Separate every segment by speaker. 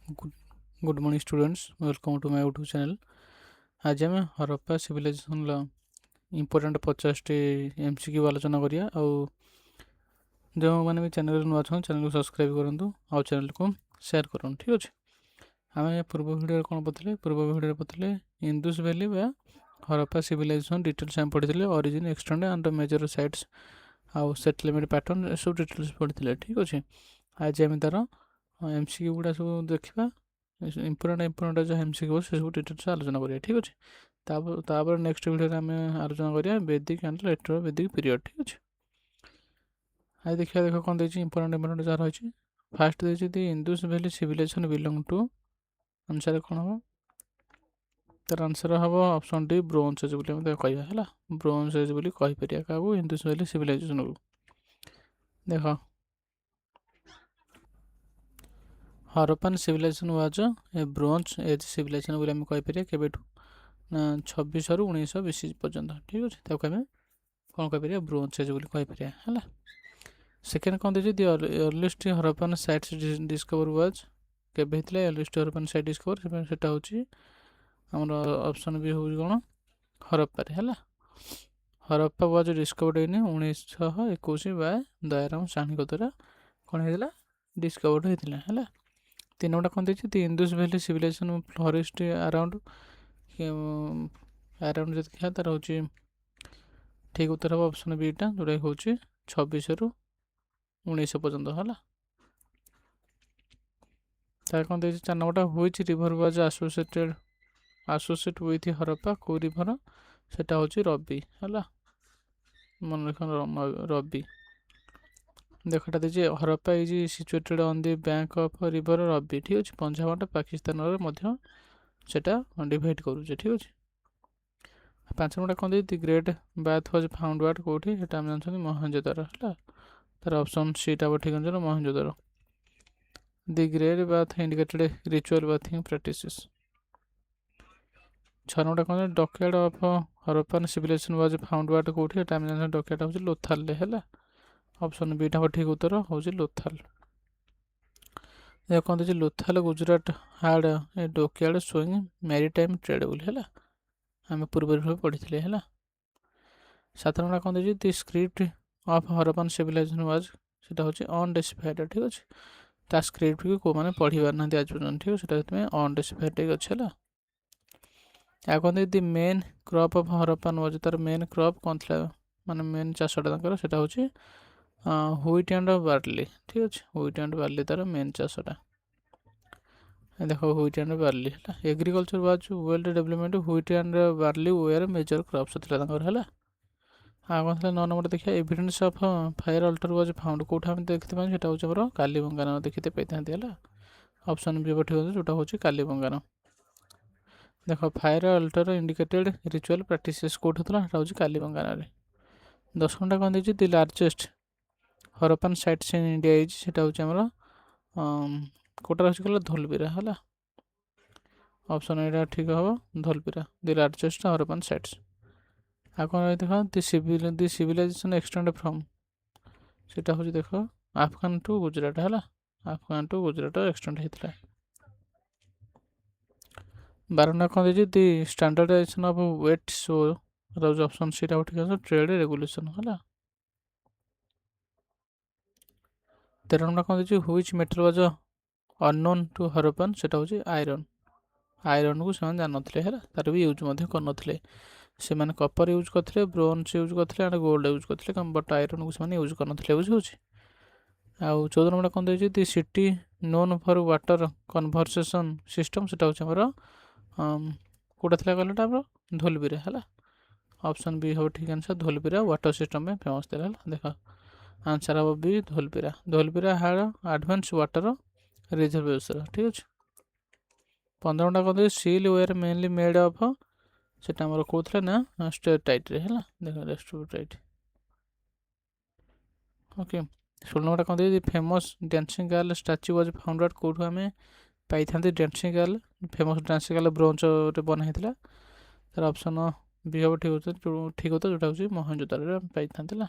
Speaker 1: Good morning students, welcome to my YouTube channel. आज आम Harappa civilisation important 50 MCQ आलोचना करिया। जो मैंने भी चैनल नुआ अच्छा चैनल को सब्सक्राइब करूँ और चैनल को शेयर करूँ। ठीक अच्छे। आम पूर्व भिडियो कौन पढ़ते? पूर्व भिडियो पढ़ते इंदुस वैली बा हरप्पा सिविलाइजेशन डिटेल्स आम पढ़ी origin extent and major sites आउ सेटलमेंट पैटर्न सब डिटेल्स पढ़ी। ठीक अच्छे। आज आम तार एमसीक्यू गुड़ा सब देखा इंपोर्टेंट जो एमसीक्यू से सब डिटेल्स आलोचना करिया। ठीक अच्छे। तापर नेक्स्ट वीडियो आम आलोचना करिया वैदिक एंड लेटर वैदिक पीरियड। ठीक अच्छे। आज देखिए देख कौन देखिए इंपोर्टेंट जहाँ रही फास्ट देखिए the Indus valley civilization belong to answer कौन हम तार आंसर हम ऑप्शन डी ब्रोंज एज बोली कहवा है ब्रोंज एज बोली कहीपर क्या इंदुस वैली सिविलाइजेशन को देख Harappan civilisation was a bronze age civilisation बोली कहीपर केवेठू 2600 ରୁ 1900 BC पर्यंत। ठीक अच्छे। ताको आम कौन कहीपर ब्रोंज एज बोली कहीपर है। सेकेंड कौन देखिए the earliest Harappan sites discover was केबे होता है अर्लीस्ट हरप्पन साइट डिस्कवर सेटा होची आमर ऑप्शन भी हो कौन हरप्पा है। Harappa was discovered in 1921 by Dayaram Sahni द्वारा कौन होता डिस्कवर्ड होता है। तीन नंबर कौन देखिए the Indus valley civilization flourished around जो देखा तार हूँ ठीक उत्तर हम ऑप्शन बीटा जोटा हूँ 2600 ରୁ 1900 पर्यंत है। तार कौन देखिए 4 नंबरटा which river was associate with Harappa को रिवर सेटा हूँ रवि है मन रख रवि। देखटा दीजिए Harappa is situated on the bank of river Ravi. ठीक अच्छे। पंजाबटा पाकिस्तान सेटा डिवाइड करुचे। ठीक अच्छे। 5 नंबर कौन the great bath was found at कौटी सेटा हम जानते मोहनजोदारो है तार ऑप्शन सीटा ठीक answer Mohenjodaro. The great bath indicated ritual bathing practices. 6 number कौन dockyard of Harappan civilisation was found at कौटी सेटा हम जानते डकयार्ड हूँ लोथाल है ऑप्शन बीटा ठीक उत्तर हूँ लोथाल। कौन देखिए लोथाल गुजरात हार्ड ए डकयार्ड शोइंग मैरीटाइम ट्रेड बोली है आम पूर्व पढ़ी है। 7 नंबर कौन देखिए the script of Harappan civilisation was सेटा हूँ अनडेसिफाइड। ठीक अच्छे। ता स्क्रिप्ट को कौ मैंने पढ़ी पार ना आज पर्यटन। ठीक है। अनडेसिफाइड अच्छे है। या कौन दि main crop of Harappan was तार मेन क्रॉप कौन था माने मेन चाषटा सेटा हूँ व्हीट एंड बार्ली। ठीक अच्छे। व्हीट एंड बार्ली तार मेन चाषटा देख व्हीट एंड बार्ली है। Agriculture was well development wheat and barley were major crops है। हाँ कौन था 9 नंबर देखिए evidence of fire altar was found कौटा आम देखते पाए सेटा हूँ कालीबंगान देखते पाई है ऑप्शन बी ठीक है जोटा हूँ कालीबंगान। देख fire altar indicated ritual practices कौट होता है हूँ कालीबंगान। 10 नंबर कौन देखिए the largest Harappan sites in India is सेटा हूँ आमर कौटा हूँ धोलबीरा है ऑप्शन एटा ठीक हम धोलबीरा दि लार्जेस्ट हरप्पन साइट्स। आ कौन देख दि सिविलाइजेशन एक्सटेंड फ्रॉम सेटा हूँ देख अफगान टू गुजरात है अफगान टू गुजरात एक्सटेंड होता है। 12 नंबर कौन देखिए दि स्टैंडर्डाइजेशन ऑफ वेट शो रोज ऑप्शन सीटा ठीक है ट्रेड रेगुलेशन है। 13 नंबर कौन देखिए which metal was unknown to Harappan सेटा हूँ आयरन। आयरन को से जानते है तार भी यूज करते से कपर यूज करते ब्रोंज यूज करते एंड गोल्ड यूज करते बट आयरन को से यूज करते बुझे। आउ 14 नंबर कौन देखिए the city known for water conversation system सेटा हूँ कौटा था कहला धोलबीरा है ऑप्शन बी हम ठीक आंसर धोलबीरा वाटर सिस्टम में फेमस था। देख आंसर हम B Dholavira. Dholavira had advance water reservoir. ठीक अच्छे। 15 नंबर कौन seal were mainly made of सेटा आमर कौन ना स्टेटाइट है देख स्टेटाइट। ओके। 16 नंबर कौन देखिए famous dancing girl statue was found out कौटू आम पाई था dancing girl famous dancing girl bronze बनाई तार ऑप्शन बी हम ठीक होता जोटा हूँ मोहनजोदारो पाई था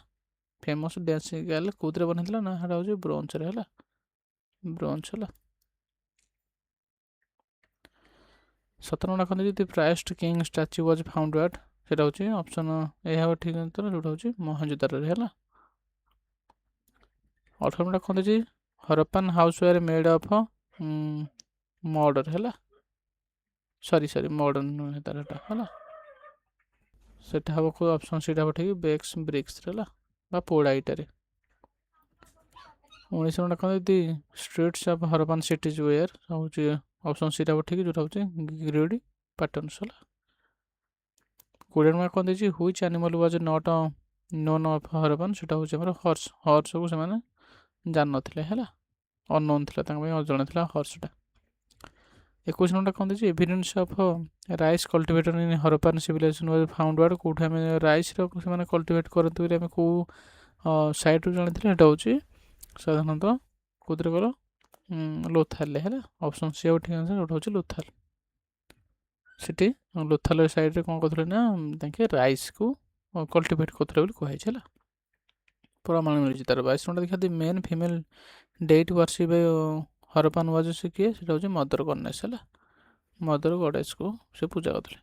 Speaker 1: फेमस डांसिंग गर्ल कौन बनाई ना हाँ ब्रोंज है ब्रोंज है। 17 ନମ୍ବର କ'ଣ ଦେଇଛି the priest king statue was found at, ସେଇଟା ହେଉଛି ଅପସନ୍ ଏହା ହେବ ଠିକ୍ ଉତ୍ତର, ଯେଉଁଟା ହେଉଛି ମହେଞ୍ଜୋଦାରୋରେ ହେଲା। 18 ନମ୍ବର କ'ଣ ଦେଇଛି Harappan house were made of murder ହେଲା, ସରି ମର୍ଡର ନୁହେଁ ତାର ଏଟା ହେଲା, ସେଟା ହେବ କେଉଁ ଅପସନ୍, ସେଇଟା ହେବ ଠିକ୍ ବେକ୍ସ ବ୍ରିକ୍ସ ହେଲା ବା ପୋଡ଼ା ଇଟାରେ। 19 ନମ୍ବର କ'ଣ ଦେଇଛି streets of Harappan cities were, ହେଉଛି ଅପସନ୍ ସେଇଟା ହେବ ଠିକ୍, ଯେଉଁଟା ହେଉଛି ଗ୍ରିଡ୍ ପ୍ୟାଟର୍ନସ୍ ହେଲା। 20 ନମ୍ବର କ'ଣ ଦେଇଛି which animal was not known of Harappan, ସେଇଟା ହେଉଛି ଆମର ହର୍ସକୁ ସେମାନେ ଜାଣିନଥିଲେ ହେଲା, ଅନନୋନ୍ ଥିଲା ତାଙ୍କ ପାଇଁ, ଅଜଣା ଥିଲା ହର୍ସଟା। 21 ନମ୍ବରଟା କ'ଣ ଦେଇଛି evidence of rice cultivator in Harappan civilization was found at, କେଉଁଠି ଆମେ ରାଇସ୍ର ସେମାନେ କଲ୍ଟିଭେଟ୍ କରନ୍ତି ବୋଲି ଆମେ କେଉଁ ସାଇଟ୍ରୁ ଜାଣିଥିଲେ, ସେଇଟା ହେଉଛି ସାଧାରଣତଃ କେଉଁଥିରେ କର ଲୋଥାଲରେ ହେଲା, ଅପସନ୍ ସି ଆଉ ଠିକ୍ ଅଛି, ଯେଉଁଟା ହେଉଛି ଲୋଥାଲ। ସେଠି ଲୋଥାଲ ସାଇଡ଼୍ରେ କ'ଣ କରୁଥିଲେ ନା ତାଙ୍କେ ରାଇସ୍କୁ କଲ୍ଟିଭେଟ୍ କରୁଥିଲେ ବୋଲି କୁହାଯାଇଛି ହେଲା, ପ୍ରମାଣ ମିଳିଛି ତାର। 22 ନମ୍ବର ଦେଖିବା the main female deity worship Harappan was ସେ କିଏ, ସେଇଟା ହେଉଛି ମଦର ଗଣେଶ ହେଲା, ମଦର ଗଡେସକୁ ସେ ପୂଜା କରୁଥିଲେ।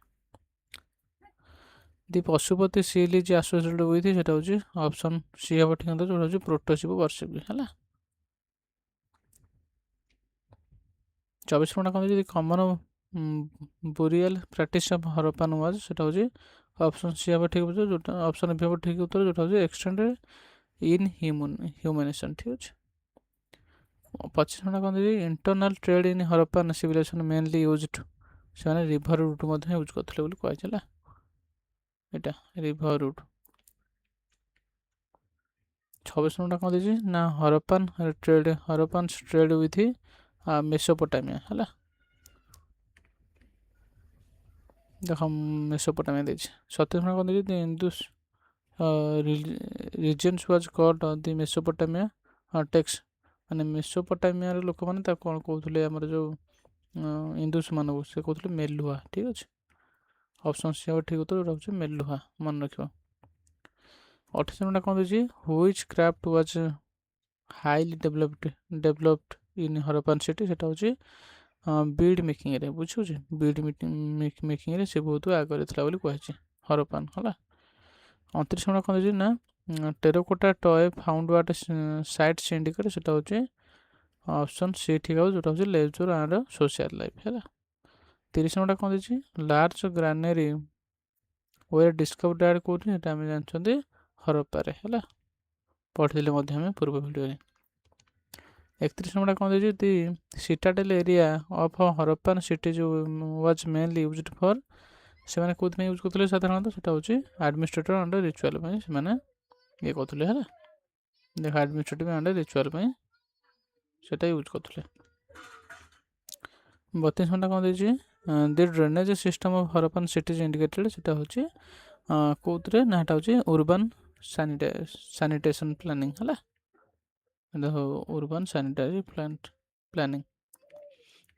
Speaker 1: The Pashupati seal is associated with, ସେଇଟା ହେଉଛି ଅପସନ୍ ସି ହେବ ଠିକ୍ ଅଛି, ଯେଉଁଟା ହେଉଛି ପ୍ରୋଟୋସିପ୍ ୱାର୍ସିପ୍ ହେଲା। 24 ନମ୍ବର କ'ଣ ଦେଇଛି common burial practice of Harappan was, ସେଇଟା ହେଉଛି ଅପସନ୍ ସି ହେବ ଠିକ୍ ଉତ୍ତର, ଯେଉଁଟା ଅପସନ୍ ବି ହେବ ଠିକ୍ ଉତ୍ତର, ଯେଉଁଟା ହେଉଛି ଏକ୍ସଟେଣ୍ଡେଡ୍ ଇନ୍ ହ୍ୟୁମାନେସନ୍, ଠିକ୍ ଅଛି। 25 ନମ୍ବର କ'ଣ ଦେଇଛି internal trade in Harappan civilisation mainly used, ସେମାନେ ରିଭର ରୁଟ୍ ମଧ୍ୟ ୟୁଜ୍ କରୁଥିଲେ ବୋଲି କୁହାଯାଇଛି ହେଲା, ଏଇଟା ରିଭର ରୁଟ୍। 26 ନମ୍ବରଟା କ'ଣ ଦେଇଛି ନା ହରପ୍ପାନ୍ ଟ୍ରେଡ୍ ୱିଥ୍ ମେସୋପୋଟାମିଆ ହେଲା, ଦେଖ ମେସୋପୋଟାମିଆ ଦେଇଛି। 27 ନମ୍ବର କ'ଣ ଦେଇଛି the Indus regions was called the Mesopotamia texts, ମାନେ ମେସୋପୋଟାମିଆର ଲୋକମାନେ ତାକୁ କ'ଣ କହୁଥିଲେ, ଆମର ଯେଉଁ ଇନ୍ଦୁସ୍ ମାନଙ୍କୁ ସେ କହୁଥିଲେ ମେଲୁହା, ଠିକ୍ ଅଛି। ଅପସନ୍ ସି ହେବ ଠିକ୍ ଉତ୍ତର, ଯେଉଁଟା ହେଉଛି ମେଲୁହା, ମନେ ରଖିବ। 28 ନମ୍ବରଟା କ'ଣ ଦେଇଛି which craft was highly developed in Harappan city, ସେଇଟା ହେଉଛି ବିଡ୍ ମେକିଂରେ, ବୁଝୁଛି ବିଡ୍ ମେକିଂରେ ସେ ବହୁତ ଆଗରେ ଥିଲା ବୋଲି କୁହାଯାଇଛି ହରପ୍ପାନ୍ ହେଲା। 29 ନମ୍ବର କ'ଣ ଦେଇଛି ନା terracotta toy found at site syndicate, ସେଇଟା ହେଉଛି ଅପସନ୍ ସି ଠିକ୍ ହେବ, ଯେଉଁଟା ହେଉଛି ଲେଜର୍ ଆଣ୍ଡ ସୋସିଆଲ୍ ଲାଇଫ୍ ହେଲା। 30 ନମ୍ବରଟା କ'ଣ ଦେଇଛି ଲାର୍ଜ ଗ୍ରାନେରୀ ୱେର୍ ଡିସ୍କଭର୍ଡ ଆଟ୍, କେଉଁଠି ସେଇଟା ଆମେ ଜାଣିଛନ୍ତି ହରପ୍ପାରେ ହେଲା, ପଢ଼ିଥିଲେ ମଧ୍ୟ ଆମେ ପୂର୍ବ ଭିଡ଼ିଓରେ। 31 ନମ୍ବରଟା କ'ଣ ଦେଇଛି the citadel area of Harappan cities was mainly used for, ସେମାନେ କେଉଁଥିପାଇଁ ୟୁଜ୍ କରୁଥିଲେ ସାଧାରଣତଃ, ସେଇଟା ହେଉଛି ଆଡ଼ମିନିଷ୍ଟ୍ରେଟିଭ୍ ଆଣ୍ଡ ରିଚୁଆଲ୍ ପାଇଁ ସେମାନେ ଇଏ କରୁଥିଲେ ହେଲା, ଦେଖ ଆଡ଼ମିନିଷ୍ଟ୍ରେଟିଭ୍ ଆଣ୍ଡ ରିଚୁଆଲ୍ ପାଇଁ ସେଇଟା ୟୁଜ୍ କରୁଥିଲେ। 32 ନମ୍ବରଟା କ'ଣ ଦେଇଛି the drainage system of Harappan cities indicated, ସେଇଟା ହେଉଛି କେଉଁଥିରେ ନା ଏଇଟା ହେଉଛି ଉର୍ବାନ୍ ସାନିଟେସନ୍ ପ୍ଲାନିଂ ହେଲା, ଦେଖ ଉର୍ବାନ୍ ସାନିଟାରୀ ପ୍ଲାନିଂ।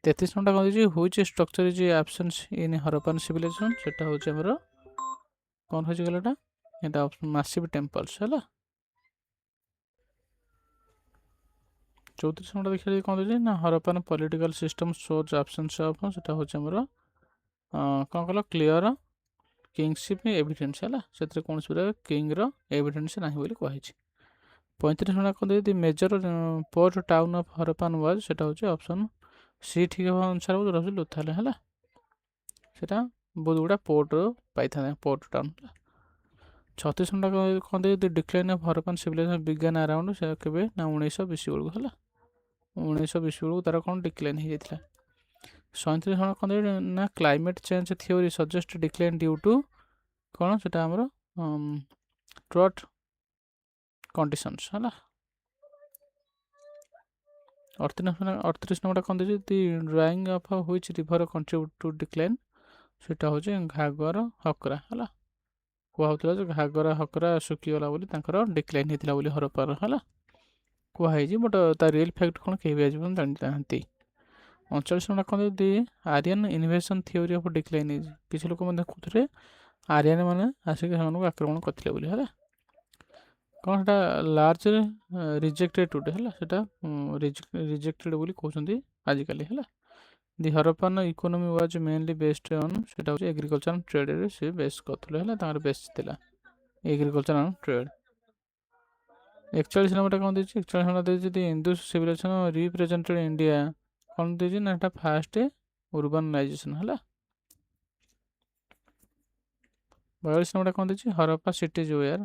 Speaker 1: 33 ନମ୍ବରଟା କ'ଣ ଦେଇଛି which structure is absence in Harappan civilisation, ସେଇଟା ହେଉଛି ଆମର କ'ଣ ହେଉଛି ଗଲା ଏଇଟା ମାସିଭ୍ ଟେମ୍ପଲ୍ସ ହେଲା। 34 ନମ୍ବରଟା ଦେଖିଲେ କ'ଣ ଦେଇଛି ନା Harappan political system shows absence of, ସେଇଟା ହେଉଛି ଆମର କ'ଣ କଲ କ୍ଲିଅର୍ କିଙ୍ଗସିପ୍ ଏଭିଡେନ୍ସ ହେଲା, ସେଥିରେ କୌଣସି ପ୍ରକାର କିଙ୍ଗର ଏଭିଡେନ୍ସ ନାହିଁ ବୋଲି କୁହାଯାଇଛି। 35 ନମ୍ବର କ'ଣ ଦେଇଛି major port town of Harappan was, ସେଇଟା ହେଉଛି ଅପସନ୍ ସି ଠିକ୍ ହେବା ଅନୁସାରେ ଯେଉଁଟା ହେଉଛି ଲୋଥାଲ ହେଲା, ସେଇଟା ବହୁତ ଗୁଡ଼ା ପୋର୍ଟ ପାଇଥାନ୍ତେ ପୋର୍ଟ ଟାଉନ୍ ହେଲା। 36 ନମ୍ବର କ'ଣ ଦେଇଛି ଦି ଡିକ୍ଲାଇନ୍ ଅଫ୍ ହରପ୍ପାନ୍ ସିଭିଲାଇଜେସନ୍ ବିଜ୍ଞାନ ଆରାଉଣ୍ଡ, ସେ କେବେ ନା 1920 ବେଳକୁ ହେଲା, 1920 ବେଳକୁ ତାର କ'ଣ ଡିକ୍ଲାଇନ୍ ହେଇଯାଇଥିଲା। 37 ନମ୍ବର କ'ଣ ଦେଇଛି ନା climate change theory suggest decline due to କ'ଣ, ସେଇଟା ଆମର ଡ୍ରଟ୍ କଣ୍ଡିସନ୍ସ ହେଲା। 38 ନମ୍ବରଟା କ'ଣ ଦେଇଛି the drying of which river contribute to decline, ସେଇଟା ହେଉଛି ଘାଗର ହକରା ହେଲା, କୁହାହେଉଥିଲା ଯେ ଘାଗରା ହକରା ଶୁଖିଗଲା ବୋଲି ତାଙ୍କର ଡିକ୍ଲାଇନ୍ ହେଇଥିଲା ବୋଲି ହରପ୍ପାର ହେଲା କୁହାହେଇଛି, ବଟ୍ ତା ରିଏଲ୍ ଫ୍ୟାକ୍ଟ କ'ଣ କେହି ବି ଆଜି ପର୍ଯ୍ୟନ୍ତ ଜାଣିନାହାନ୍ତି। 39 ନମ୍ବରଟା କ'ଣ ଦେଇଛି Aryan invasion theory of decline is, କିଛି ଲୋକ ମଧ୍ୟ କହୁଥିଲେ ଆରିଆନ୍ ମାନେ ଆସିକି ସେମାନଙ୍କୁ ଆକ୍ରମଣ କରିଥିଲେ ବୋଲି ହେଲା, କ'ଣ ସେଇଟା ଲାର୍ଜରେ ରିଜେକ୍ଟେଡ୍ ଟୁଡେ ହେଲା, ସେଇଟା ରିଜେକ୍ଟେଡ୍ ବୋଲି କହୁଛନ୍ତି ଆଜିକାଲି ହେଲା, the Harappan economy was mainly based on ସେଟା ହେଉଛି ଏଗ୍ରିକଲଚର ଆଣ୍ଡ ଟ୍ରେଡ଼ରେ ସେ ବେସ୍ କରୁଥିଲେ ହେଲା ତାଙ୍କର ବେସ୍ ଥିଲା ଏଗ୍ରିକଲଚର ଆଣ୍ଡ ଟ୍ରେଡ଼। 41 ନମ୍ବରଟା କ'ଣ ଦେଇଛି 41 ନମ୍ବର ଦେଇଛି ଦି ଇଣ୍ଡସ୍ ସିଭିଲାଇଜେସନ ରିପ୍ରେଜେଣ୍ଟେଡ୍ ଇଣ୍ଡିଆ କ'ଣ ଦେଇଛି ନା ଏଟା ଫାଷ୍ଟ ଉର୍ବାନାଇଜେସନ ହେଲା। 42 ନମ୍ବରଟା କ'ଣ ଦେଇଛି ହରପ୍ପା ସିଟିଜ୍ ୱେୟାର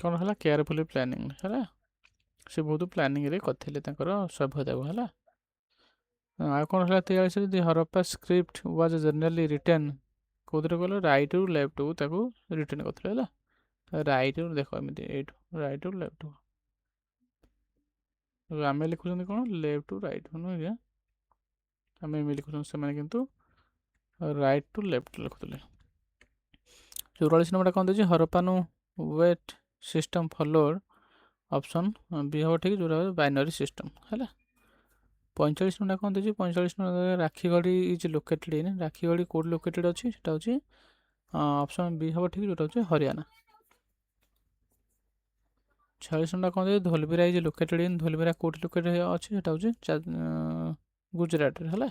Speaker 1: କ'ଣ ହେଲା କେୟାରଫୁଲି ପ୍ଲାନିଂ ହେଲା ସେ ବହୁତ ପ୍ଲାନିଂରେ କରିଥିଲେ ତାଙ୍କର ସଭ୍ୟତାକୁ ହେଲା। ଆଉ କ'ଣ ହେଲା 43ରେ the Harappa script was generally written କେଉଁଥିରେ କହିଲ ରାଇଟ୍ରୁ ଲେଫ୍ଟକୁ ତାକୁ ରିଟର୍ନ କରିଥିଲେ ହେଲା। ରାଇଟ୍ରୁ ଦେଖ ଏମିତି ଏଇଠୁ ରାଇଟ୍ରୁ ଲେଫ୍ଟକୁ ଆମେ ଲେଖୁଛନ୍ତି କ'ଣ ଲେଫ୍ଟ ଟୁ ରାଇଟ୍ ନୁହେଁ କି ଆମେ ଏମିତି ଲେଖୁଛନ୍ତି ସେମାନେ କିନ୍ତୁ ରାଇଟ୍ ଟୁ ଲେଫ୍ଟ ଲେଖୁଥିଲେ। 44 ନମ୍ବରଟା କ'ଣ ଦେଇଛି Harappan weight system followed option B ହେବ ଠିକ୍ ଯେଉଁଟା ବାଇନାରୀ ସିଷ୍ଟମ୍ ହେଲା। 45 ନମ୍ବରଟା କ'ଣ ଦେଇଛି 45 ନମ୍ବର ରାକ୍ଷୀଗଡ଼ି ଇଜ୍ ଲୋକେଟେଡ୍ ଇନ୍ ରାକ୍ଷୀଗଡ଼ି କେଉଁଠି ଲୋକେଟେଡ୍ ଅଛି ସେଟା ହେଉଛି ଅପସନ୍ ବି ହେବ ଠିକ୍ ଯେଉଁଟା ହେଉଛି ହରିୟାଣା। 46 ନମ୍ବରଟା କ'ଣ ଦେଇଛି ଧୋଲବିରା ଇଜ୍ ଲୋକେଟେଡ୍ ଇନ୍ ଧୋଲବିରା କେଉଁଠି ଲୋକେଟେଡ୍ ଅଛି ସେଟା ହେଉଛି ଗୁଜୁରାଟରେ ହେଲା।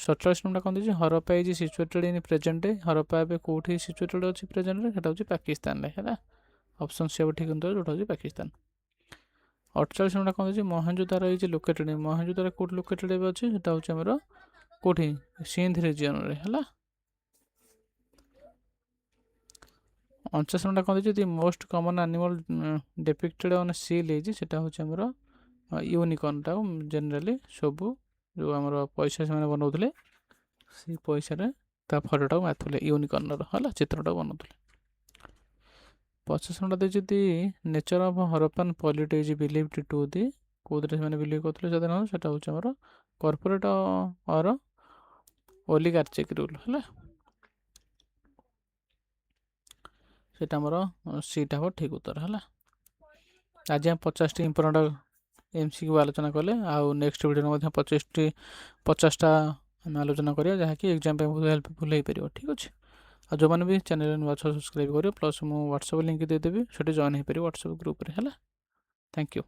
Speaker 1: 47 ନମ୍ବରଟା କ'ଣ ଦେଇଛି Harappa is situated in present day Harappa ଏବେ କେଉଁଠି ସିଚୁଏଟେଡ୍ ଅଛି ପ୍ରେଜେଣ୍ଟରେ ସେଟା ହେଉଛି ପାକିସ୍ତାନରେ ହେଲା। ଅପସନ୍ ସି ହେବ ଠିକ୍ ଯେଉଁଟା ହେଉଛି ପାକିସ୍ତାନ। 48 ନମ୍ବରଟା କ'ଣ ଦେଇଛି ମହେଞ୍ଜୋଦାରୋ ଇଜ୍ ଲୋକେଟେଡ୍ ମହେଞ୍ଜୋଦାରୋ କେଉଁଠି ଲୋକେଟେଡ୍ ଏବେ ଅଛି ସେଟା ହେଉଛି ଆମର କେଉଁଠି ସିନ୍ଧ ରିଜିଅନରେ ହେଲା। 49 ନମ୍ବରଟା କ'ଣ ଦେଇଛି the most common animal depicted on seal ହେଇଛି ସେଟା ହେଉଛି ଆମର ୟୁନିକର୍ଣ୍ଣଟା ଜେନେରାଲି ସବୁ ଯେଉଁ ଆମର ପଇସା ସେମାନେ ବନାଉଥିଲେ ସେଇ ପଇସାରେ ତା ଫଟୋଟାକୁ ମାରୁଥିଲେ ୟୁନିକର୍ଣ୍ଣର ହେଲା ଚିତ୍ରଟାକୁ ବନାଉଥିଲେ। 50 ନମ୍ବରଟା ଦେଇଛି the nature of Harappan polity is believed to the କେଉଁଥିରେ ସେମାନେ ବିଲିଭ୍ କରୁଥିଲେ ସାଧାରଣତଃ ସେଟା ହେଉଛି ଆମର କର୍ପୋରେଟ୍ ଅର ଓଲିଗାର୍ଚିକ୍ ରୁଲ୍ ହେଲା। ସେଟା ଆମର ସିଟା ହେବ ଠିକ୍ ଉତ୍ତର ହେଲା। ଆଜି ଆମେ 50ଟି ଇମ୍ପୋର୍ଟାଣ୍ଟ MCQ ଆଲୋଚନା କଲେ ଆଉ ନେକ୍ସଟ ଭିଡ଼ିଓରେ ମଧ୍ୟ 50ଟା ଆମେ ଆଲୋଚନା କରିବା ଯାହାକି ଏକ୍ଜାମ୍ ପାଇଁ ବହୁତ ହେଲ୍ପଫୁଲ୍ ହେଇପାରିବ ଠିକ୍ ଅଛି। ଆଉ ଯେଉଁମାନେ ବି ଚ୍ୟାନେଲରେ ନୂଆ ସବସ୍କ୍ରାଇବ୍ କରିବ ପ୍ଲସ୍ ମୁଁ ହ୍ୱାଟ୍ସଆପ୍ ଲିଙ୍କ୍ ଦେଇଦେବି ସେଠି ଜଏନ୍ ହେଇପାରିବ ହ୍ୱାଟ୍ସଆପ୍ ଗ୍ରୁପ୍ରେ ହେଲା। Thank you.